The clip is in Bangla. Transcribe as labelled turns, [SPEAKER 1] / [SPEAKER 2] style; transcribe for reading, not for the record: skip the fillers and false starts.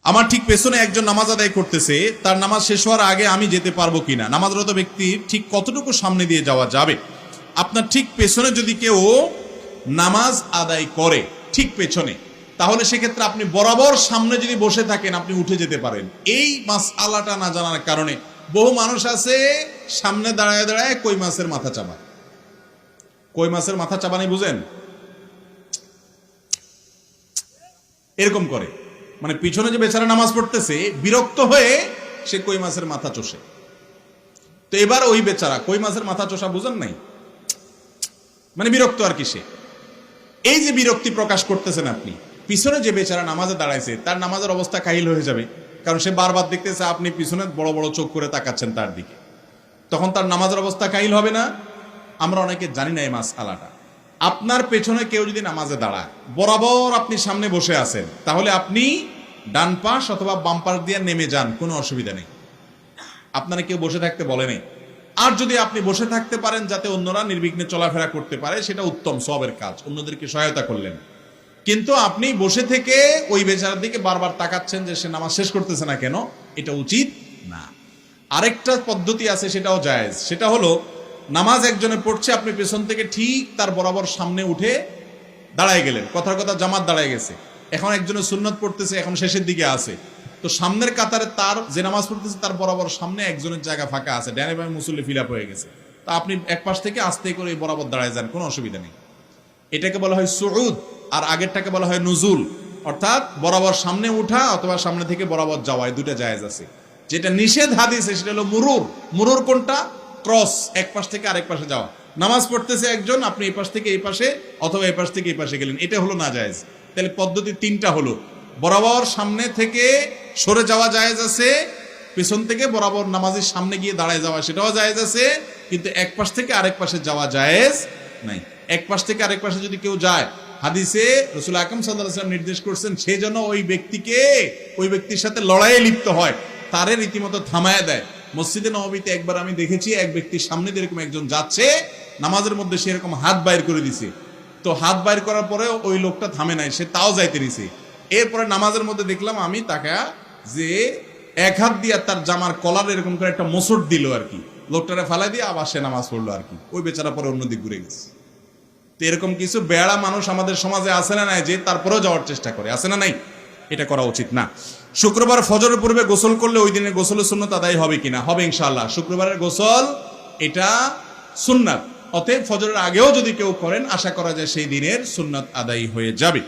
[SPEAKER 1] আমার ঠিক পেছনে একজন নামাজ আদায় করতেছে, তার নামাজ শেষ হওয়ার আগে আমি যেতে পারবো কিনা, নামাজরত ব্যক্তির ঠিক কতটুকু সামনে দিয়ে যাওয়া যাবে। আপনার ঠিক পেছনে যদি কেউ নামাজ আদায় করে ঠিক পেছনে, তাহলে সেক্ষেত্রে আপনি বরাবর সামনে যদি বসে থাকেন আপনি উঠে যেতে পারেন। এই মাসআলাটা না জানার কারণে বহু মানুষ আছে সামনে দাঁড়ায় দাঁড়ায় কই মাছের মাথা চাবায়। কই মাছের মাথা চাবানি বুঝেন? এরকম করে, মানে পিছনে যে বেচারা নামাজ পড়তেছে বিরক্ত হয়ে সে কই মাছের মাথা চষে। তো এবার ওই বেচারা কই মাছের মাথা চষা বুঝেন নাই, মানে বিরক্ত আর কি। সে এই যে বিরক্তি প্রকাশ করতেছেন আপনি, পিছনে যে বেচারা নামাজে দাঁড়াইছে তার নামাজের অবস্থা কাহিল হয়ে যাবে, কারণ সে বারবার দেখতেছে আপনি পিছনে বড় বড় চোখ করে তাকাচ্ছেন তার দিকে, তখন তার নামাজের অবস্থা কাহিল হবে না? আমরা অনেকে জানি না এই মাসআলাটা। আপনার পেছনে কেউ যদি নামাজে দাঁড়ায়, বরাবর আপনি সামনে বসে আছেন, তাহলে আপনি ডান পাশ অথবা বাম পাশ দিয়ে নেমে যান, কোনো অসুবিধা নেই। আপনারা কেউ বসে থাকতে বলে নেই। আর যদি আপনি বসে থাকতে পারেন যাতে অন্যরা নির্বিঘ্নে চলাফেরা করতে পারে, সেটা উত্তম সওয়াবের কাজ, অন্যদেরকে সহায়তা করলেন। কিন্তু আপনি বসে থেকে ওই বেচারার দিকে বারবার তাকাচ্ছেন যে সে নামাজ শেষ করতেছে না কেন, এটা উচিত না। আরেকটা পদ্ধতি আছে, সেটাও জায়েজ। সেটা হলো, নামাজ একজনে পড়ছে, আপনি পেছন থেকে ঠিক তার বরাবর সামনে উঠে দাঁড়ায় গেলেন। কথার কথা জামাত দাঁড়ায় গেছে, এখন একজনের সুন্নত পড়তেছে, এখন শেষের দিকে আছে, তো সামনের কাতারে তার যে নামাজ পড়তেছে তার বরাবর সামনে একজনের জায়গা ফাঁকা আছে, ডানে বামে মুসল্লি ফিল আপ হয়ে গেছে, তো আপনি এক পাশ থেকে আস্তে করে বরাবর দাঁড়ায় যান, কোনো অসুবিধা নেই। এটাকে বলা হয় সুউদ, আর আগেরটাকে বলা হয় নুজুল, অর্থাৎ বরাবর সামনে উঠা অথবা সামনে থেকে বরাবর যাওয়া, এই দুটা জায়েজ আছে। যেটা নিষেধ হাদিসে সেটা হলো মুরুর। মুরুর কোনটা? ক্রস, এক পাশ থেকে আরেক পাশে যাওয়া। নামাজ পড়তেছে একজন, আপনি এই পাশ থেকে এই পাশে অথবা এই পাশ থেকে এই পাশে গেলেন, এটা হলো না জায়েজ। তাহলে পদ্ধতি তিনটা হলো, বরাবর সামনে থেকে সরে যাওয়া জায়েজ আছে, পেছন থেকে বরাবর নামাজের সামনে গিয়ে দাঁড়ায় যাওয়া সেটাও জায়েজ আছে, কিন্তু এক পাশ থেকে আরেক পাশে যাওয়া জায়েজ নাই। এক পাশ থেকে আরেক পাশে যদি কেউ যায়, হাদিসে রাসূল আকরাম সাল্লাল্লাহু আলাইহি ওয়াসাল্লাম নির্দেশ করছেন সে যেন ওই ব্যক্তির সাথে লড়াইয়ে লিপ্ত হয়, তারে রীতিমতো থামায় দেয়। মসজিদে নববীতে একবার আমি দেখেছি, এক ব্যক্তির সামনে এরকম একজন যাচ্ছে নামাজের মধ্যে, সে এরকম হাত বাইর করে দিছে, তো হাত বাইর করার পরে ওই লোকটা থামে নাই, সে তাও যাইতে দিছে। এরপরে নামাজের মধ্যে দেখলাম আমি তাকা যে এক হাত দিয়ে তার জামার কলার এরকম করে একটা মোচড় দিল আর কি, লোকটারে ফালাই দিয়ে আবার সে নামাজ পড়লো আর কি, ওই বেচারা পরে অন্যদিক ঘুরে গেছে। তো এরকম কিছু বেড়া মানুষ আমাদের সমাজে আছে না নাই, যে তারপরেও যাওয়ার চেষ্টা করে, আছে না নাই? এটা করা উচিত না। শুক্রবার ফজরের পূর্বে গোসল করলে ওই দিনের গোসলের সুন্নাত আদায় হবে কিনা? হবে ইনশাআল্লাহ। শুক্রবারের গোসল এটা সুন্নাত, অতএব ফজরের আগেও যদি কেউ করেন আশা করা যায় সেই দিনের সুন্নাত আদায় হয়ে যাবে।